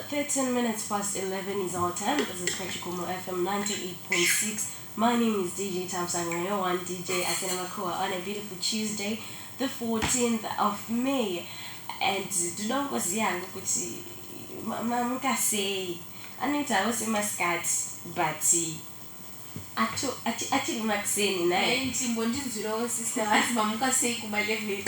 13 minutes past 11 is our time. This is PaChikomo FM 98.6. My name is DJ Thamsanqa, your one DJ at Thamsanqa on a beautiful Tuesday, the 14th of May. And do not go see young, but Mamuka say, Anita was in my scat, but actually, Maxine, I sister, as Mamuka say, Kuma level.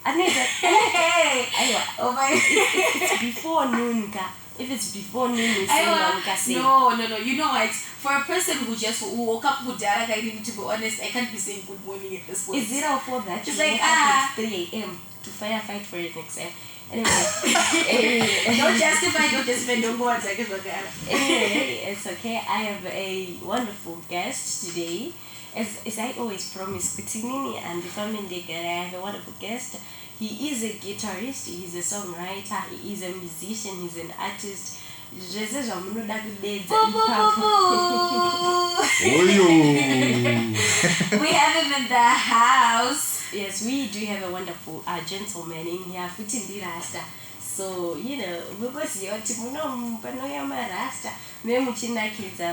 Anita, Hey, oh my! it's before noon. If it's before noon, you say Mamuka say. No. You know what? For a person who woke up with Dara, I need to be honest. I can't be saying good morning at this point. Is it all for that? It's You like, wake up at 3 a.m. to firefight for it next time. Anyway, Don't justify, don't go on second. anyway, it's okay. I have a wonderful guest today. As I always promise, Kutinini and the family, I have a wonderful guest. He is a guitarist, he is a songwriter, he is a musician, he's an artist. We have him in the house. Yes, we do have a wonderful gentleman in here, Futindi Rasta. So, because you're Rasta,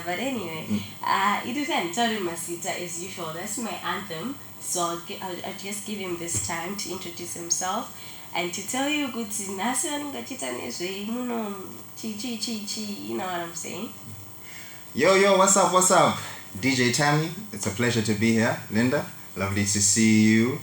but anyway, it is Antori Masita as usual. That's my anthem. So I'll just give him this time to introduce himself and to tell you good you know what I'm saying? Yo, what's up? DJ Tammy, it's a pleasure to be here. Linda, lovely to see you.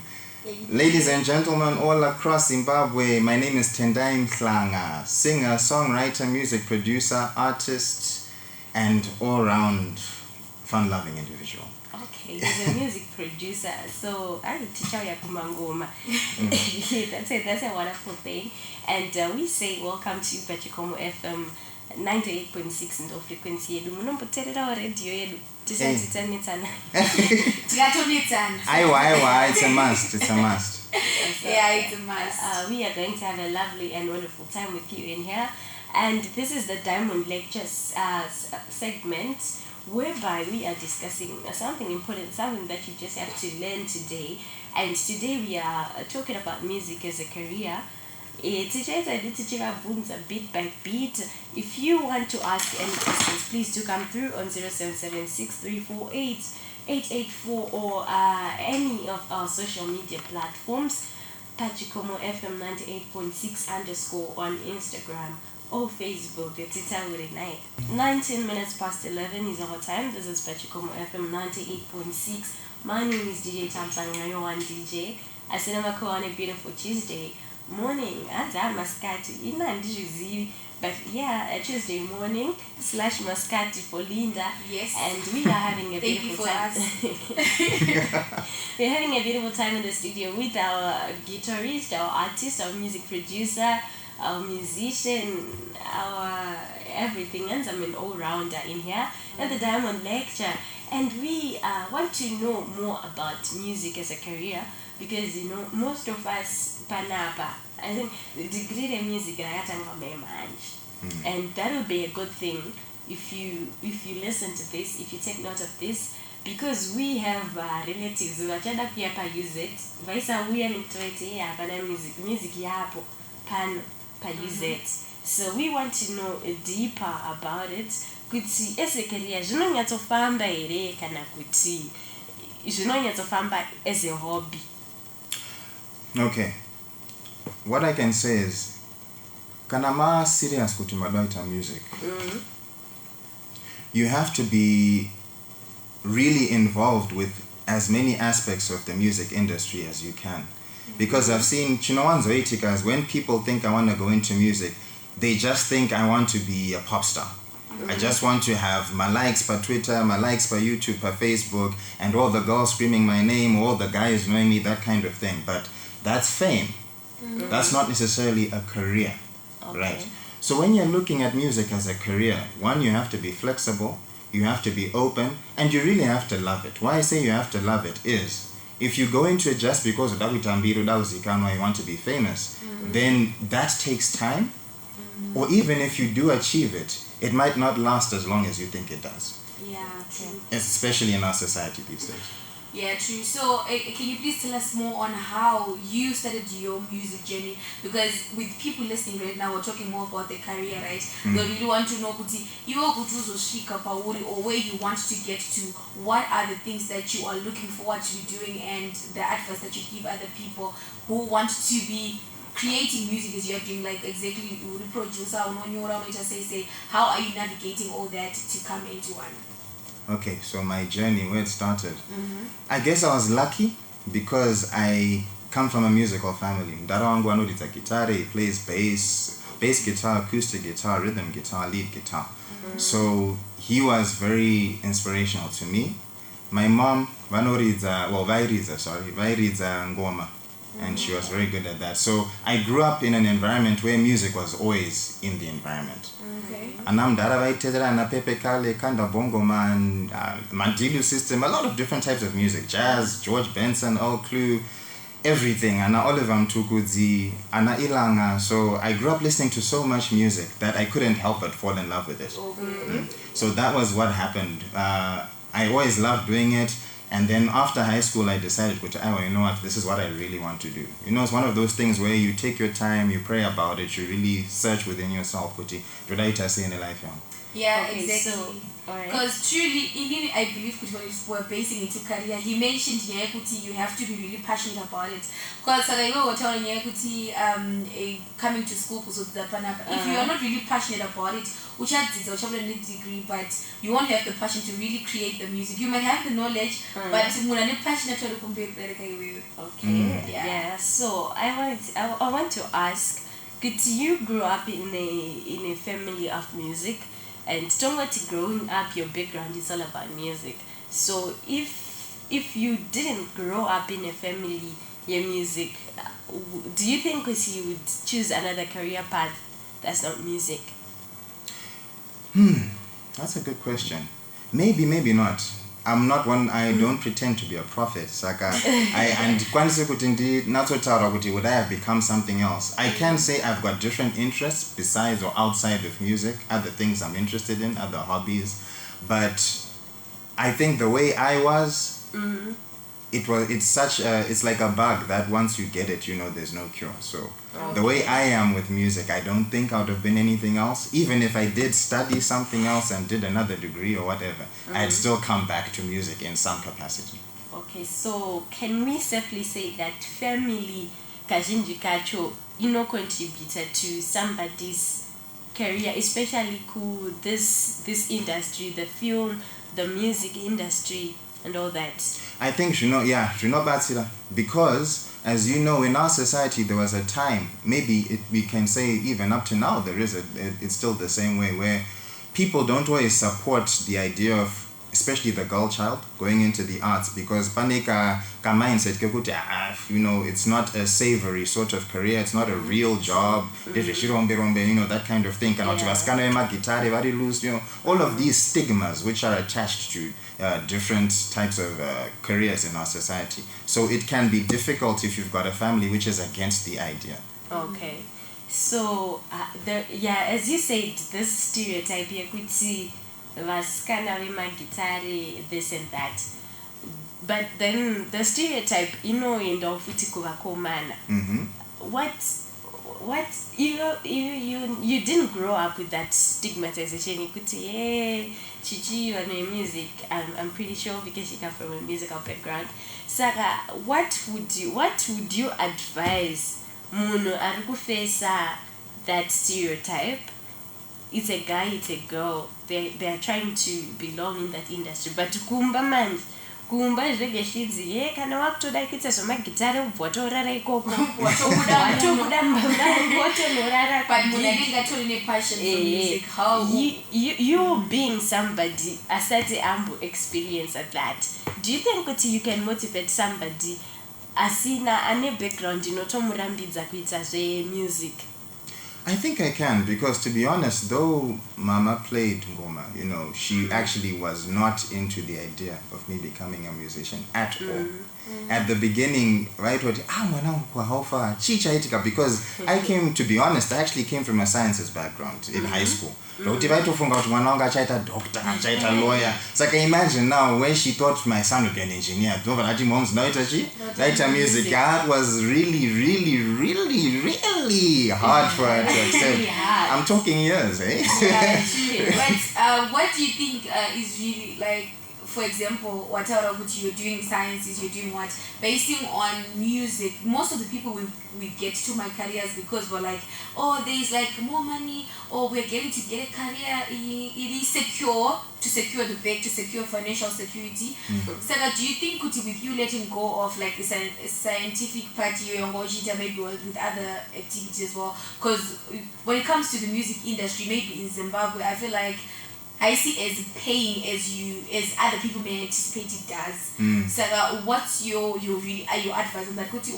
Ladies and gentlemen all across Zimbabwe, my name is Thamsanqa, singer, songwriter, music producer, artist, and all-round fun-loving individual. Okay, he's a music producer, so I need to tell you Kumangoma. That's a wonderful thing. And we say welcome to PaChikomo FM 98.6 ndo frequency yedu munomboterera radio yedu tisatitsanitsana. Aiwa, it's a must. Yeah, it's a must. We are going to have a lovely and wonderful time with you in here, and this is the Diamond Lectures segment, whereby we are discussing something important, something that you just have to learn today. And today we are talking about music as a career. Bit by bit. If you want to ask any questions, please do come through on 0776348884 or any of our social media platforms. PaChikomo FM 98.6_ on Instagram or Facebook. It's 19 minutes past 11 is our time. This is PaChikomo FM 98.6. My name is DJ Thamsanqa, your one DJ. I said I'm on a beautiful Tuesday morning. I'm Mascati. But yeah, a Tuesday morning / Mascati for Linda. Yes. And we are having a beautiful time. We're having a beautiful time in the studio with our guitarist, our artist, our music producer, our musician, our everything, and I'm an all-rounder in here at the Diamond Lecture. And we want to know more about music as a career, because most of us panapa, I think the degree in music and that will be a good thing if you listen to this, if you take note of this, because we have relatives who are use it. We are music use it. So we want to know deeper about it. Kuti as a career, zvinonyatsofamba here kana kuti zvinonyatsofamba as a hobby. Okay, what I can say is, kanama serious kuti madoita music, you have to be really involved with as many aspects of the music industry as you can. Because I've seen chinowanzoitikas, when people think I want to go into music, they just think I want to be a pop star. I just want to have my likes per Twitter, my likes per YouTube, per Facebook, and all the girls screaming my name, all the guys knowing me, that kind of thing. But that's fame. That's not necessarily a career, right? So when you're looking at music as a career, one, you have to be flexible, you have to be open, and you really have to love it. Why I say you have to love it is, if you go into it just because you want to be famous, then that takes time. Or even if you do achieve it, it might not last as long as you think it does. Yeah, okay. Especially in our society these days. Yeah, true. So, can you please tell us more on how you started your music journey? Because with people listening right now, we're talking more about their career, right? They really want to know, kuti, you or where you want to get to. What are the things that you are looking forward to be doing, and the advice that you give other people who want to be creating music as you're doing, like exactly you producer, how are you navigating all that to come into one? Okay, so my journey, where it started. I guess I was lucky because I come from a musical family. Dada wangu anodita guitar, he plays bass guitar, acoustic guitar, rhythm guitar, lead guitar. So he was very inspirational to me. My mom, vairidza ngoma, and she was very good at that. So I grew up in an environment where music was always in the environment. Anam dara vaitedera na pepe kale kanda bongo man, Mandilu system, a lot of different types of music, jazz, George Benson, Old Clue, everything, and Oliver Mtukudzi, Ana Ilanga. So I grew up listening to so much music that I couldn't help but fall in love with it. So that was what happened. I always loved doing it. And then after high school, I decided, you know what, this is what I really want to do. You know, it's one of those things where you take your time, you pray about it, you really search within yourself, in life. Yeah, Okay, exactly. so, alright. Because truly, even I believe when we're basing into career, he mentioned you have to be really passionate about it. Because I was telling coming to school, if you are not really passionate about it, which has a degree, but you won't have the passion to really create the music. You might have the knowledge, but you're not passionate to compare. Okay. Yeah. So I want to ask, could you grow up in a family of music? And growing up, your background is all about music. So if you didn't grow up in a family, your music, do you think you would choose another career path that's not music? That's a good question. Maybe, maybe not. I'm not one. I don't pretend to be a prophet. Saka, would I have become something else? I can say I've got different interests besides or outside of music, other things I'm interested in, other hobbies. But I think the way I was, it's like a bug that once you get it, you know there's no cure. So the way I am with music, I don't think I would have been anything else. Even if I did study something else and did another degree or whatever, I'd still come back to music in some capacity. Okay, so can we safely say that family kazhinji kacho contributed to somebody's career, especially this industry, the film, the music industry, and all that? I think because as you know, in our society there was a time, we can say even up to now it's still the same way, where people don't always support the idea of, especially the girl child, going into the arts, because panika mindset it's not a savory sort of career, it's not a real job, that kind of thing. All of these stigmas which are attached to different types of careers in our society. So it can be difficult if you've got a family which is against the idea. Okay. So, as you said, this stereotype, you could see vaskana vemagitare, this and that. But then the stereotype, in kuvakomana. What you didn't grow up with that stigmatization. You could say, hey, Chichi, you are doing music. I'm pretty sure because you come from a musical background. Sarah, what would you advise Muno Arukufesa that stereotype? It's a guy, it's a girl. They are trying to belong in that industry. But kumba man, kumba zvegeshidzi kana wakutoda kuita zvemagitare ubvatorara ikoko watonorara but munenge torine passion for music. How you being somebody asati ambo experience at that, do you think that you can motivate somebody asina ane background inotomurambidza kuita zvemusic? I think I can, because to be honest, though Mama played ngoma, you know, she actually was not into the idea of me becoming a musician at all. At the beginning, right, because I came, to be honest, I actually came from a sciences background in high school. Doctor, lawyer. So I can imagine now when she thought my son would be an engineer. Mom's now writer music. That was really, really, really, really hard for her to accept. I'm talking years, eh? Yeah, true. But what do you think is really like? For example, whatever you're doing sciences, you're doing what? Basing on music, most of the people we get to my careers because we're like, oh, there's like more money, or we're getting to get a career, it is secure, to secure the bag, to secure financial security. So that do you think with you letting go of like a scientific part, you're maybe with other activities as well? Because when it comes to the music industry, maybe in Zimbabwe, I feel like I see as paying as other people may anticipate it does. So what's your really your advice on that? Because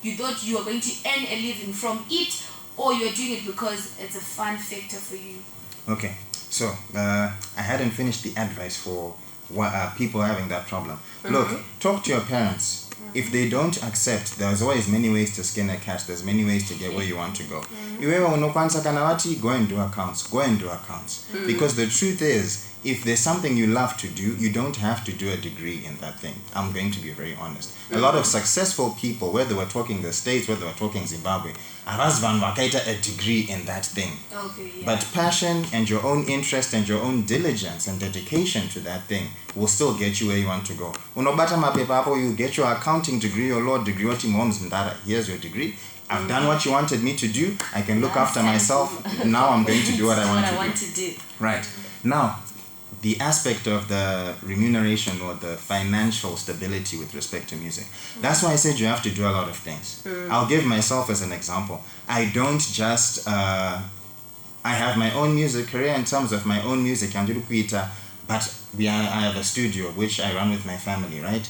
you thought you were going to earn a living from it, or you're doing it because it's a fun factor for you? Okay, so I hadn't finished the advice for people having that problem. Look, talk to your parents. If they don't accept, there's always many ways to skin a cat. There's many ways to get where you want to go. Go and do accounts. Go and do accounts. Because the truth is, if there's something you love to do, you don't have to do a degree in that thing. I'm going to be very honest. A lot of successful people, whether we're talking the States, whether we're talking Zimbabwe, a degree in that thing. Okay, yeah. But passion and your own interest and your own diligence and dedication to that thing will still get you where you want to go. You get your accounting degree, your law degree, here's your degree. I've done what you wanted me to do. I can look after myself. Now I'm going to do what I want to do. Right. Now, the aspect of the remuneration or the financial stability with respect to music. That's why I said you have to do a lot of things. I'll give myself as an example. I don't just, I have my own music career in terms of my own music, but I have a studio which I run with my family, right?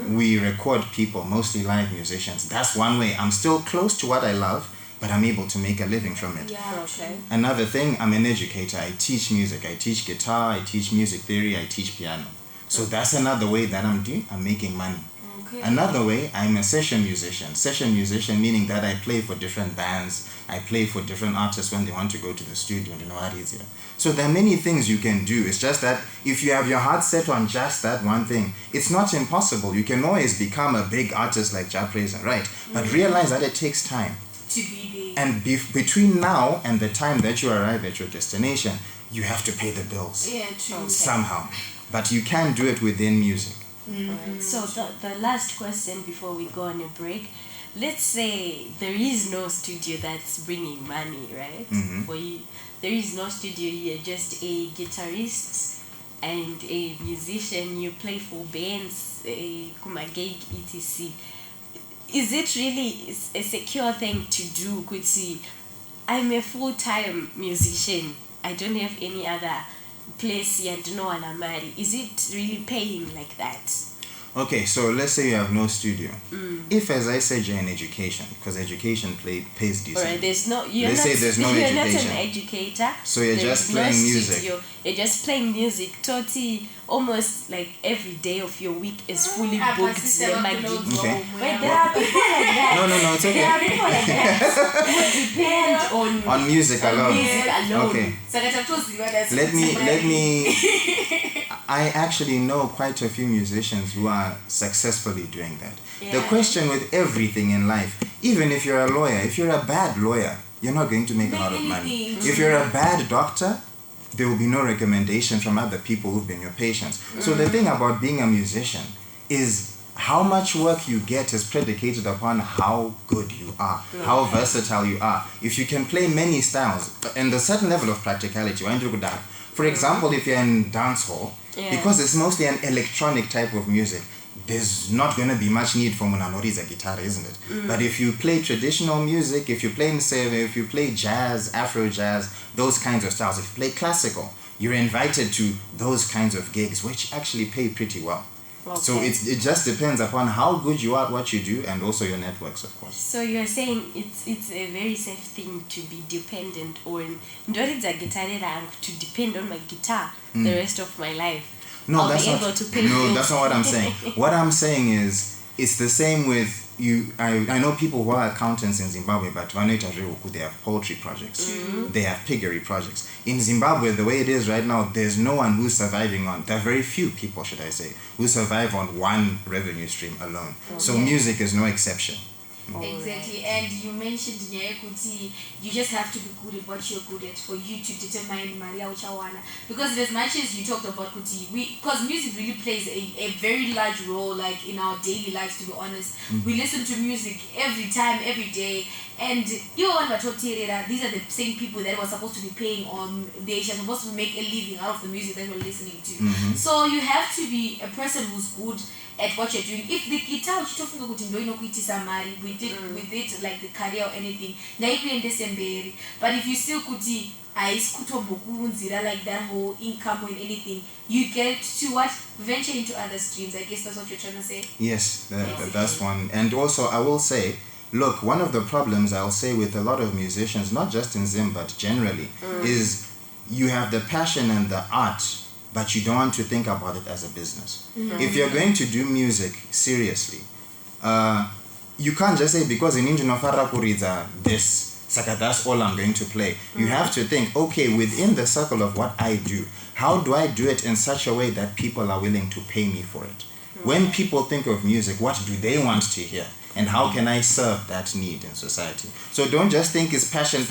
We record people, mostly live musicians. That's one way. I'm still close to what I love, but I'm able to make a living from it. Yeah, okay. Another thing, I'm an educator. I teach music. I teach guitar. I teach music theory. I teach piano. So that's another way that I'm making money. Okay. Another way, I'm a session musician. Session musician meaning that I play for different bands. I play for different artists when they want to go to the studio. You know what is here. So there are many things you can do. It's just that if you have your heart set on just that one thing, it's not impossible. You can always become a big artist like Ja Praiser, right? But realize that it takes time. To be big. And between now and the time that you arrive at your destination, you have to pay the bills. Yeah, true. Somehow. But you can do it within music. Right. So the last question before we go on a break. Let's say there is no studio that's bringing money, right? For you. There is no studio, you're just a guitarist and a musician, you play for bands, kumagig, etc. Is it really a secure thing to do? Could see, I'm a full-time musician. I don't have any other place and no one I'm married. Is it really paying like that? Okay, so let's say you have no studio. If, as I said, you're in education, because education pays decent. Alright, there's no. Let's say there's no you're education. Not an educator. So you're just playing music. Studio. You're just playing music. Totally, almost like every day of your week is fully booked. Okay. But there are people like that. No, it's okay. There are people like that who depend on music alone. Music alone. Okay. Let me. I actually know quite a few musicians who are successfully doing that. Yeah. The question with everything in life, even if you're a lawyer, if you're a bad lawyer, you're not going to make a lot of money. If you're a bad doctor, there will be no recommendation from other people who've been your patients. So the thing about being a musician is how much work you get is predicated upon how good you are, how versatile you are. If you can play many styles, and a certain level of practicality, for example, if you're in dancehall, because it's mostly an electronic type of music, there's not going to be much need for Munanori's guitar, isn't it? But if you play traditional music, if you play jazz, Afro jazz, those kinds of styles, if you play classical, you're invited to those kinds of gigs, which actually pay pretty well. So it just depends upon how good you are at what you do, and also your networks, of course. So you're saying it's a very safe thing to be dependent on ndoridza guitar rangu to depend on my guitar the rest of my life. No, I'll that's be not. able to pay No, bills. that's not what I'm saying. What I'm saying is, it's the same with you. I know people who are accountants in Zimbabwe, but they have poultry projects. They have piggery projects. In Zimbabwe, the way it is right now, there's no one who's surviving on. There are very few people, should I say, who survive on one revenue stream alone. So music is no exception. Exactly, and you mentioned kuti you just have to be good at what you're good at for you to determine Maria Uchawana. Because as much as you talked about kuti, because music really plays a very large role, like in our daily lives. To be honest, we listen to music every time, every day, and these are the same people that were supposed to be paying on. They are supposed to make a living out of the music that we're listening to. So you have to be a person who's good at what you're doing. If the guitar with it like the career or anything, but if you still could see like that whole income or anything, you get to what? Venture into other streams. I guess that's what you're trying to say. Yes, that's one. And also I will say, look, one of the problems I'll say with a lot of musicians, not just in Zim but generally, is you have the passion and the art, but you don't want to think about it as a business. If you're going to do music seriously, you can't just say, because in Indian Farakuriza this, Saka, that's all I'm going to play. You have to think, okay, within the circle of what I do, how do I do it in such a way that people are willing to pay me for it? When people think of music, what do they want to hear? And how can I serve that need in society? So don't just think it's passion,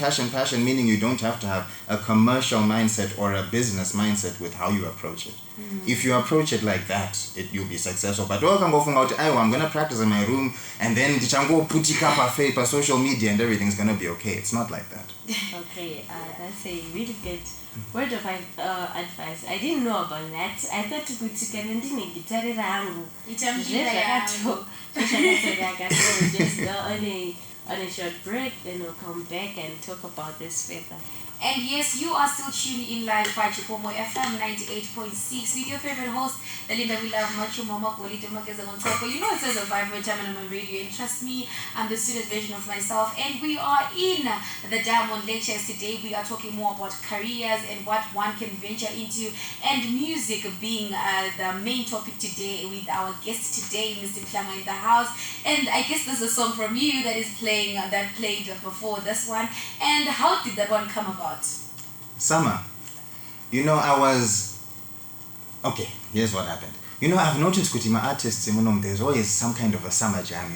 meaning you don't have to have a commercial mindset or a business mindset with how you approach it. If you approach it like that, you'll be successful. But all can go from out, I'm going to practice in my room, and then go put it up for social media and everything's going to be okay. It's not like that. Okay, that's a really good word of advice. I didn't know about that. I thought kuti kana ndine gitare rangu so just go on a short break, then we'll come back and talk about this further. And yes, you are still tuning in live PaChikomo FM 98.6 with your favorite host, the Linda we love, Macho Mama Polito Makeza on top. You know it says a vibrant time on my radio, and trust me, I'm the student version of myself. And we are in the Diamond Lectures today. We are talking more about careers and what one can venture into, and music being the main topic today with our guest today, Mr. Klama in the house. And I guess there's a song from you that is playing, that played before this one. And how did that one come about? Summer. You know, okay, here's what happened. You know, I've noticed with my artists, there's always some kind of a summer jam,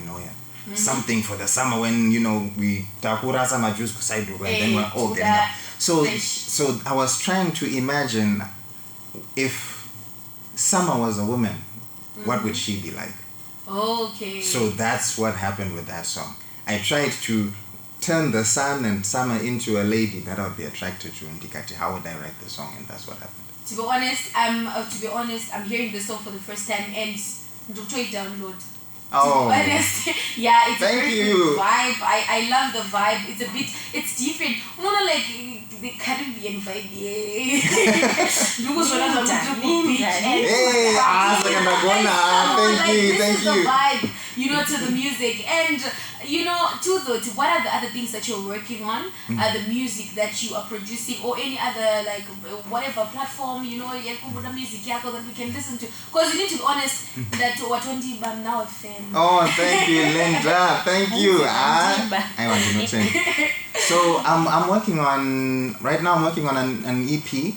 something for the summer when, we takura summer juice kusaidu, and then we're all getting up. So I was trying to imagine if Summer was a woman, what would she be like? Okay. So that's what happened with that song. I tried to turn the sun and summer into a lady that I would be attracted to, and how would I write the song, and that's what happened. To be honest, I'm hearing this song for the first time, and do try download. Oh, to be honest, yeah, it's thank a very you. good vibe. I love the vibe. It's different. Like the Caribbean vibe. Hey, thank you. The vibe, to the music, and to what are the other things that you're working on? The music that you are producing, or any other whatever platform, the music that we can listen to. Because you need to be honest that I'm now a fan. Oh, thank you, Linda. Thank you. I want to know something. So I'm working on an EP.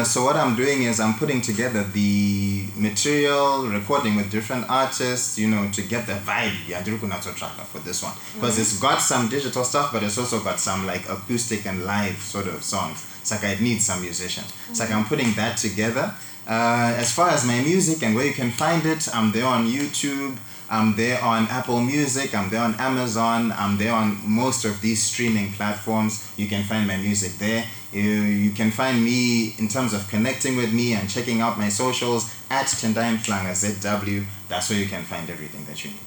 So what I'm doing is I'm putting together the material, recording with different artists, to get the vibe for this one. Because it's got some digital stuff, but it's also got some acoustic and live sort of songs. So it needs some musicians. So I'm putting that together. As far as my music and where you can find it, I'm there on YouTube, I'm there on Apple Music, I'm there on Amazon, I'm there on most of these streaming platforms. You can find my music there. You can find me in terms of connecting with me and checking out my socials at Thamsanqa ZW. That's where you can find everything that you need.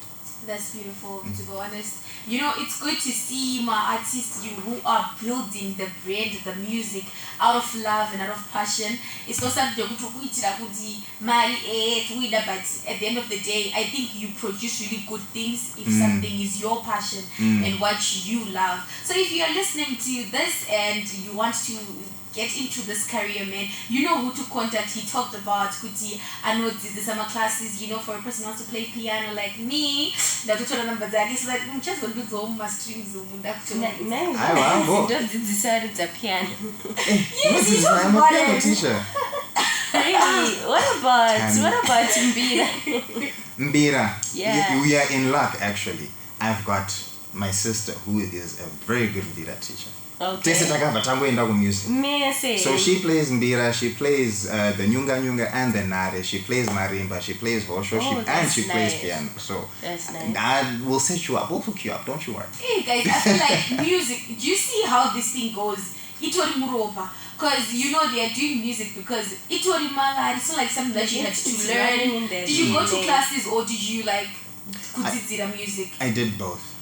That's beautiful, to be honest. You know, it's good to see my artists who are building the brand, the music out of love and out of passion. It's not something but at the end of the day, I think you produce really good things if something is your passion and what you love. So if you are listening to this and you want to get into this career, man, you know who to contact. He talked about Kuti. I know the summer classes, you know, for a person who wants to play piano like me. That to number that is like just going to do my strings. Just decided to piano. Yes, I'm a piano teacher. Really? What about Mbira? Mbira. Yeah. We are in luck actually. I've got my sister who is a very good Mbira teacher. Okay. So she plays Mbira, she plays the Nyunga and the Nare, she plays Marimba, she plays Hosho, and she plays piano. So that's nice. I will set you up, we'll hook you up, don't you worry. Hey guys, I feel like music, do you see how this thing goes? Itori Muropa. Because you know they are doing music because Itori Manga, it's not like something that you had to learn. Did you go to classes or did you like kuzizira music? I did both.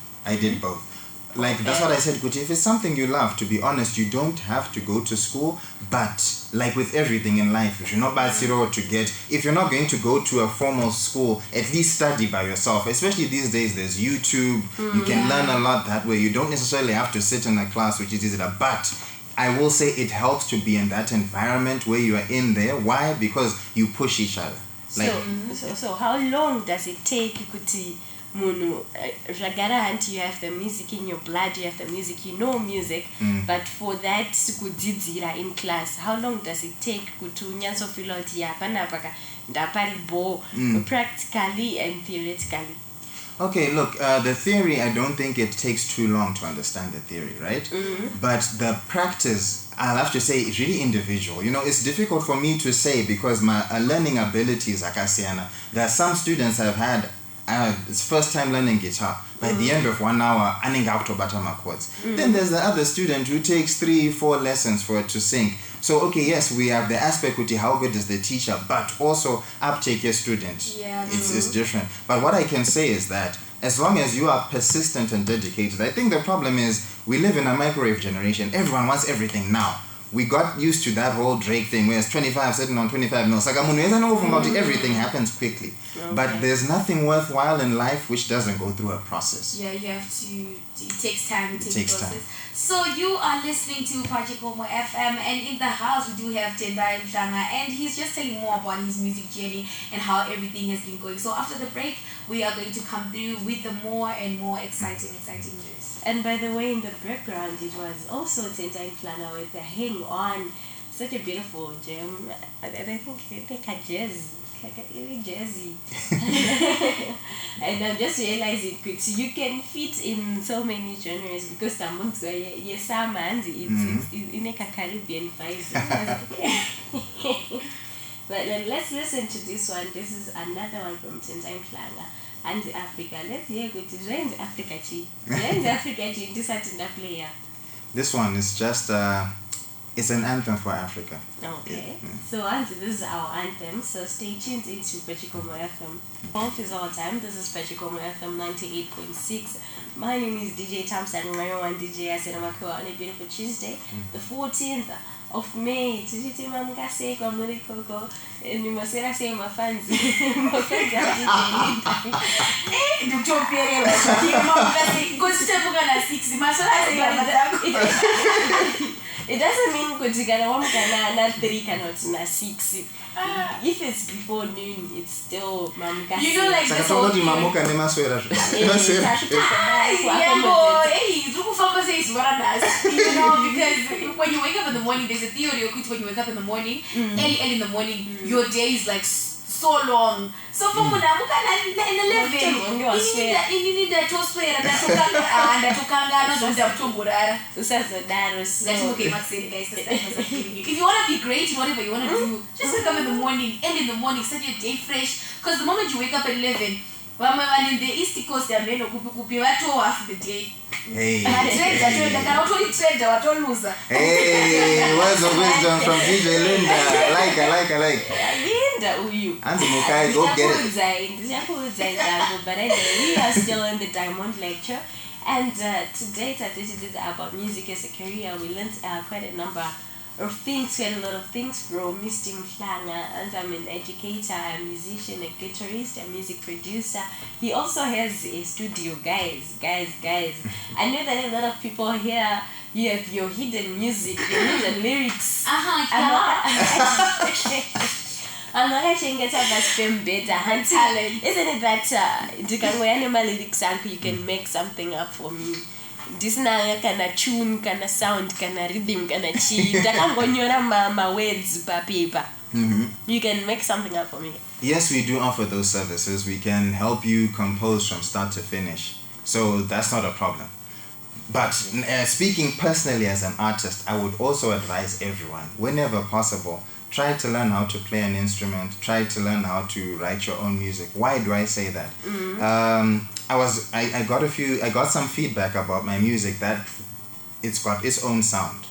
Like, that's what I said, Kuti. If it's something you love, to be honest, you don't have to go to school. But, like with everything in life, if you're not bad zero to get, if you're not going to go to a formal school, at least study by yourself. Especially these days, there's YouTube. You can learn a lot that way. You don't necessarily have to sit in a class, which is easy. But I will say it helps to be in that environment where you are in there. Why? Because you push each other. Like, so how long does it take, Kuti? Munu, Ragara, you have the music in your blood, you have the music, you know music, but for that kudzidzira in class, how long does it take to nyanso feel out practically and theoretically? Okay, look, the theory, I don't think it takes too long to understand the theory, right? But the practice, I'll have to say, it's really individual. You know, it's difficult for me to say because my learning abilities, Akasiana, there are some students I've had, it's first time learning guitar. By the end of 1 hour, aning out to batama chords. Then there's the other student who takes 3-4 lessons for it to sing. So, okay, yes, we have the aspect with how good is the teacher, but also uptake your student. Yeah, it's different. But what I can say is that as long as you are persistent and dedicated, I think the problem is we live in a microwave generation. Everyone wants everything now. We got used to that whole Drake thing where it's 25 sitting on 25 mil. Everything happens quickly. Okay. But there's nothing worthwhile in life which doesn't go through a process. Yeah, you have to, it takes time to take the process. Time. So you are listening to PaChikomo FM, and in the house we do have Thamsanqa, and he's just telling more about his music journey and how everything has been going. So after the break, we are going to come through with the more and more exciting news. And by the way, in the background, it was also Thamsanqa with the Hang On. Such a beautiful gem. I think like a jazz. Like a jazzy. And I'm just realizing quick. So you can fit in so many genres because Thamsanqa, yes, it's in a Caribbean vibe. But let's listen to this one. This is another one from Thamsanqa. And Africa. Let's hear good. When's Africa chi? When's Africa chi? This is player. This one is just it's an anthem for Africa. Okay. Yeah. So this is our anthem. So stay tuned into PaChikomo FM. Both is our time. This is PaChikomo FM 98.6. My name is DJ Thamsanqa. My one DJ Asenamako on a beautiful Tuesday, the 14th of May. Tujiti mamkase kwa mwere koko. Ni masera say my fans. My fans are DJ. Dr. Pierre, mamkase go to Tapuka na 6. Masera say it doesn't mean kutigana 1 kana 3 cannot na 6. If it's before noon, it's still mamkase. You know, like this whole mamuka ne maswera. Yeah, boy. Hey, is what I does. You know, because when you wake up in the morning, there's a theory when you wake up in the morning, early in the morning, your day is like so long. So from when I look at 11, you need that to swear and that's okay, guys. If you want to be great in whatever you want to do, just wake up in the morning, early in the morning, start your day fresh. Because the moment you wake up at 11, when in the East Coast, they're made of half the day. Hey, hey, words of wisdom from DJ Linda. I like. Mukai, go get it. But anyway, we are still in the Diamond Lecture. And today, this is about music as a career. We learned quite a number of things, quite a lot of things from Mr. Mhlanga, and I'm an educator, a musician, a guitarist, a music producer. He also has a studio, guys. I know that a lot of people here, you have your hidden music, your hidden lyrics. I'm not actually going to spam better. Talent. Isn't it that you can wear animal lyrics and you can make something up for me? This na kana tune, kana sound, kana rhythm, kana chi. Takangonyora ma words pa paper. You can make something up for me. Yes, we do offer those services. We can help you compose from start to finish. So that's not a problem. But speaking personally as an artist, I would also advise everyone, whenever possible, try to learn how to play an instrument. Try to learn how to write your own music. Why do I say that? I got some feedback about my music that it's got its own sound,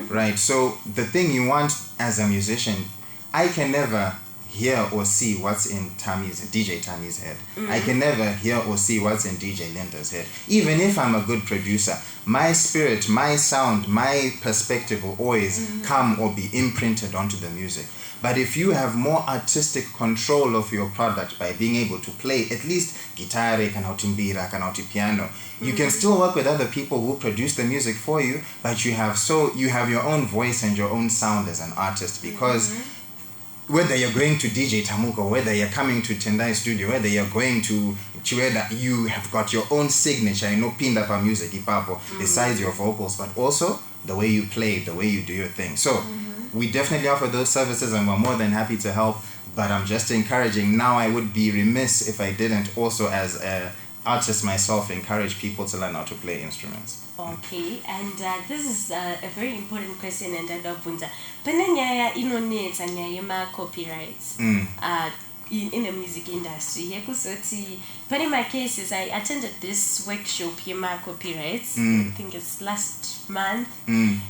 right? So the thing you want as a musician, I can never hear or see what's in DJ Tammy's head. I can never hear or see what's in DJ Linda's head. Even if I'm a good producer, my spirit, my sound, my perspective will always come or be imprinted onto the music. But if you have more artistic control of your product by being able to play at least guitar, kanauti kanauti piano, you can still work with other people who produce the music for you, but you have your own voice and your own sound as an artist, because whether you're going to DJ Tamuka, whether you're coming to Tendai Studio, whether you're going to Chiweda, you have got your own signature, pinned up our music, besides your vocals, but also the way you play, the way you do your thing. So we definitely offer those services and we're more than happy to help, but I'm just encouraging. Now I would be remiss if I didn't also, as an artist myself, encourage people to learn how to play instruments. Okay, and this is a very important question, and Adabunza. Penanyaya inonetsa nyayema copyrights in the music industry. Yakusoti, in my cases, I attended this workshop yema copyrights. I think it's last month.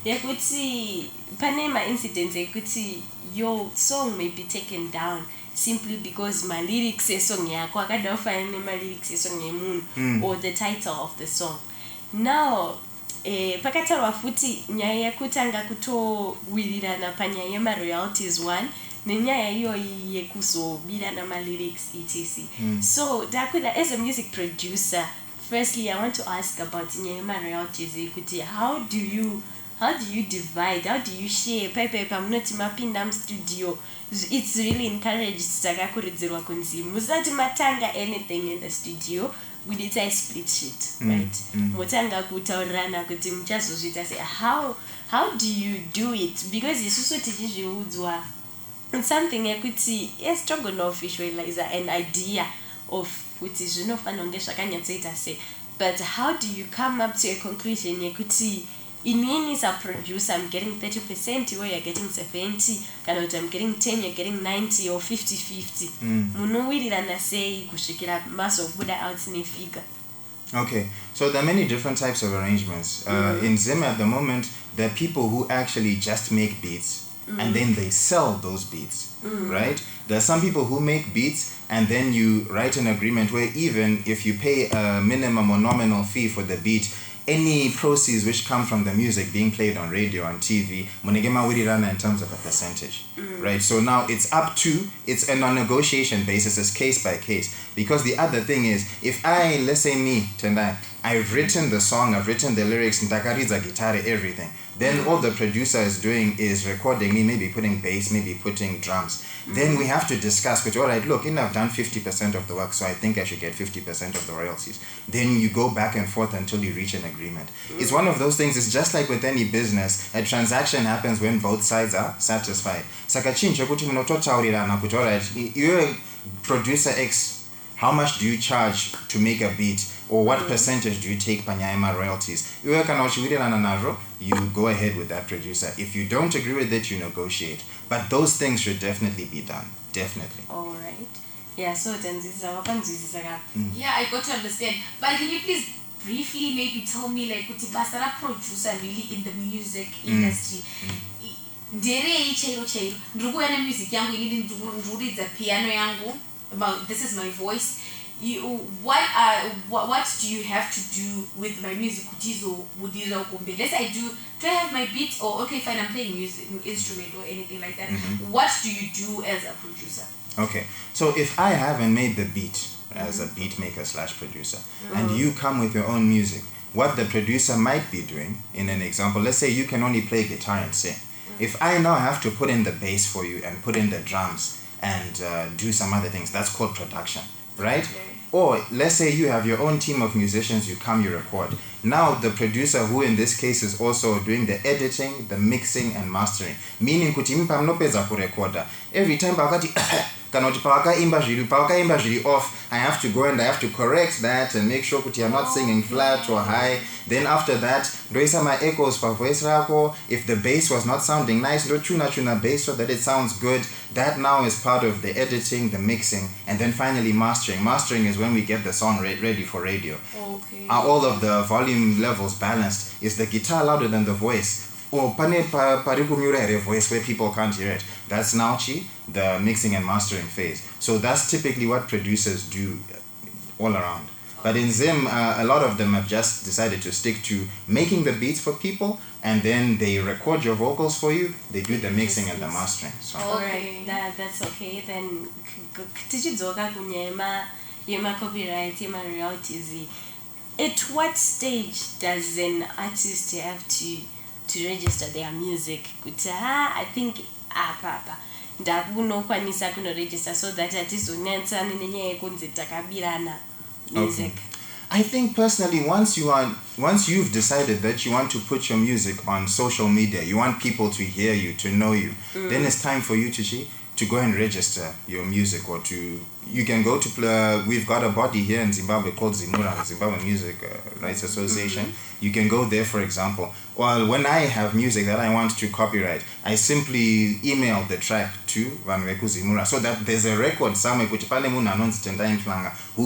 Yakuti panema incidents. Yakuti your song may be taken down simply because my lyrics say song yako. I can't find my lyrics say song yamun or the title of the song. Now, pakatara futi nyaya kutanga kuto wilirana panyaya ma royalties one, nyaya yo yekuso bilana ma lyrics etc. So Dakuda, as a music producer, firstly I want to ask about nyaya ma royalties equity. How do you divide? How do you share? Pepe pamunoti mapindam studio. It's really encouraged Zagakurizirwa kunzi. Muzati matanga anything in the studio. We did a split sheet, right? Mutanga kutaurana kuti mchazozvita say how do you do it? Because isusu tichizviudzwa something ekuti struggle visualize an idea of kuti zvinofana kunge zvakanyatsoita sei, but how do you come up to a conclusion yekuti inini as a producer I'm getting 30%, or you're getting 70, kana I'm getting 10, you're getting 90 or 50-50. Munowirirana sei kushikira maso buda out ne figure. Okay, so there are many different types of arrangements. In Zim at the moment, there are people who actually just make beats and then they sell those beats, right? There are some people who make beats and then you write an agreement where even if you pay a minimum or nominal fee for the beat, any proceeds which come from the music being played on radio and TV, munegema wirirana in terms of a percentage, right? So now it's a non-negotiation basis, it's case by case. Because the other thing is, if let's say me, Tendai, I've written the song, I've written the lyrics, ntakariza guitar, everything. Then all the producer is doing is recording me, maybe putting bass, maybe putting drums. Then we have to discuss, but all right, look, I've done 50% of the work, so I think I should get 50% of the royalties. Then you go back and forth until you reach an agreement. It's one of those things, it's just like with any business. A transaction happens when both sides are satisfied. Sakachincho kuti munototaurirana kuti all right, you're producer X, how much do you charge to make a beat? Or what percentage do you take panyaima royalties? You go ahead with that producer. If you don't agree with it, you negotiate. But those things should definitely be done. Definitely. All right. Yeah, so then this is yeah, I got to understand. But can you please briefly maybe tell me like Basara producer really in the music industry? nderei chairo ndiri kuuya nemusic yangu inini ndiri kuridza piano yangu about this is my voice. What do you have to do with my music? Let's say do I have my beat, or okay fine, I'm playing music instrument or anything like that. What do you do as a producer? Okay, so if I haven't made the beat as a beat maker / producer, and you come with your own music, what the producer might be doing, in an example, let's say you can only play guitar and sing. If I now have to put in the bass for you and put in the drums and do some other things, that's called production, right? Okay. Or let's say you have your own team of musicians, you come, you record. Now the producer, who in this case is also doing the editing, the mixing and mastering, meaning kuti mpa mnopedza kurecorda, every time pakati kanoti pawakaimba zviri off, I have to go and I have to correct that and make sure kuti I'm not singing flat or high. Then after that, ndoisa my echoes pa voice rako. If the bass was not sounding nice, ndo tuna bass so that it sounds good. That now is part of the editing, the mixing, and then finally mastering. Mastering is when we get the song ready for radio. Okay. Are all of the volume levels balanced? Is the guitar louder than the voice? Or parikumura voice where people can't hear it? That's now the mixing and mastering phase. So that's typically what producers do all around. But in Zim, a lot of them have just decided to stick to making the beats for people, and then they record your vocals for you. They do the mixing and the mastering. So. Alright, that's okay. Then, tichidzoka kunyema yema copyright, yema royalties. At what stage does an artist have to register their music? I think papa ndakunokwanisa kunoregister so that atizonyatsana nenyaya yekunzi takabirana music. Okay. I think personally, once you've decided that you want to put your music on social media, you want people to hear you, to know you, then it's time for you to go and register your music, or you can go to we've got a body here in Zimbabwe called Zimura, Zimbabwe Music Rights Association. You can go there, for example. Well, when I have music that I want to copyright, I simply email the track to Vanweku Zimura, so that there's a record somewhere who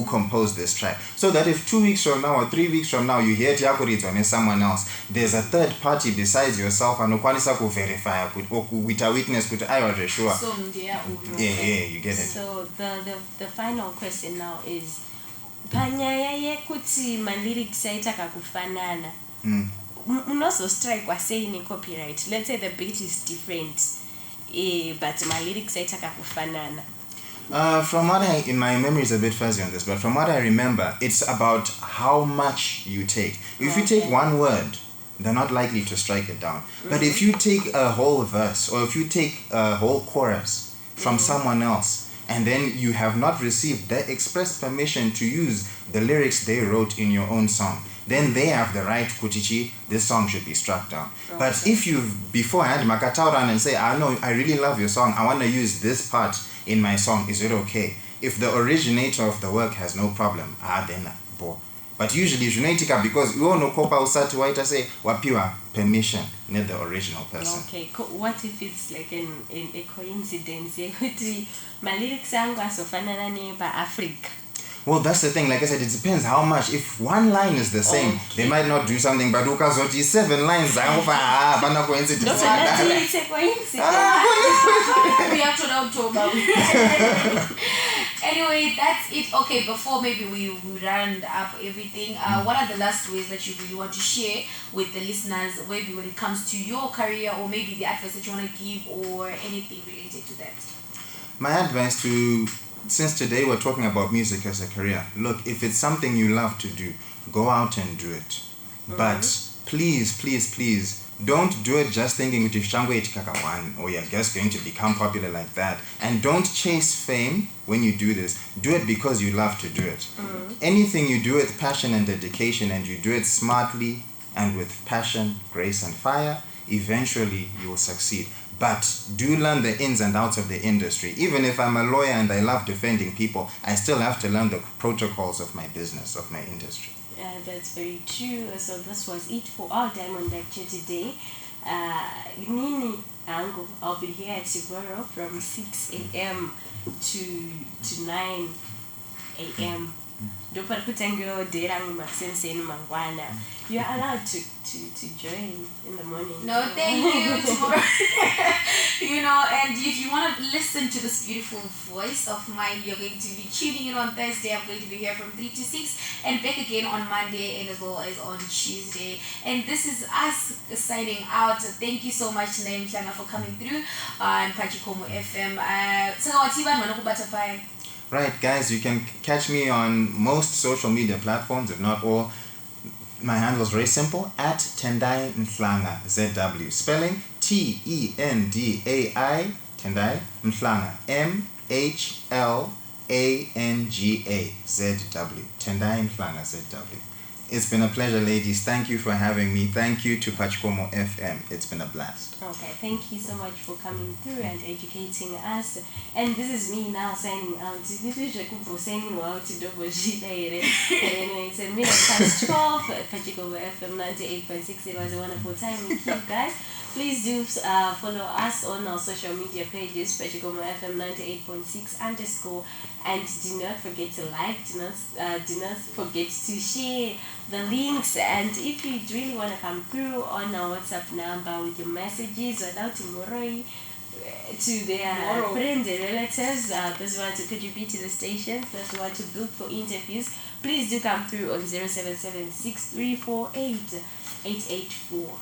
composed this track, so that if 2 weeks from now or 3 weeks from now you hear Tiakurit on someone else, there's a third party besides yourself and ukwanisa verify or with a witness I was sure. So Yeah, you get it. So the final question now is panyaya yekuti ma lyrics aitaka kufanana. Strike was saying copyright. Let's say the beat is different, but my lyrics aitaka kufanana. From what my memory is a bit fuzzy on this, but from what I remember, it's about how much you take. If you take one word, they're not likely to strike it down. But if you take a whole verse, or if you take a whole chorus from someone else, and then you have not received their express permission to use the lyrics they wrote in your own song, then they have the right, Kutichi, this song should be struck down. Okay. But if you beforehand makatauran and say, I really love your song, I want to use this part in my song, is it okay? If the originator of the work has no problem, then bo. But usually Junaitika, because you all know Kopa Usati Waita say wapiwa permission, not the original person. Okay, what if it's like a coincidence? My lyrics are by Africa. Well, that's the thing. Like I said, it depends how much. If one line is the same, they might not do something. But Ukazoti 7 lines. Bana coincidence. It's a coincidence. We have to know. Anyway, that's it. Okay, before maybe we round up everything, what are the last ways that you really want to share with the listeners, maybe when it comes to your career, or maybe the advice that you want to give, or anything related to that? My advice since today we're talking about music as a career, look, if it's something you love to do, go out and do it. But please, please, please, don't do it just thinking or you're just going to become popular like that. And don't chase fame when you do this. Do it because you love to do it. Anything you do with passion and dedication, and you do it smartly and with passion, grace and fire, eventually you will succeed. But do learn the ins and outs of the industry. Even if I'm a lawyer and I love defending people, I still have to learn the protocols of my business, of my industry. That's very true. So this was it for our Diamond Lecture today. I'll be here at Sigoro from 6 a.m. to 9 a.m. ndopari kutangira dhera mumakusenseni mangwana. You are allowed to join in the morning. No, thank you. Tomorrow. And if you want to listen to this beautiful voice of mine, you're going to be tuning in on Thursday. I'm going to be here from 3 to 6 and back again on Monday and as well as on Tuesday. And this is us signing out. Thank you so much, Thamsanqa, for coming through on PaChikomo FM. Right, guys, you can catch me on most social media platforms, if not all. My handle is very simple, at Tendai Mhlanga, ZW. Spelling Tendai, Tendai Mhlanga, MHLANGA, ZW. Tendai Mhlanga, ZW. It's been a pleasure, ladies. Thank you for having me. Thank you to PaChikomo FM. It's been a blast. Okay, thank you so much for coming through and educating us. And this is me now signing out. This is signing out to double G. Anyway, it's a minute past 12 at PaChikomo FM 98.6. It was a wonderful time with you guys. Please do follow us on our social media pages, PaChikomo FM 98.6 _ and do not forget to like, do not forget to share the links. And if you really want to come through on our WhatsApp number with your messages without tomorrow to their friends and relatives, those who want to contribute to the stations, those who want to book for interviews, please do come through on 0776 348 884.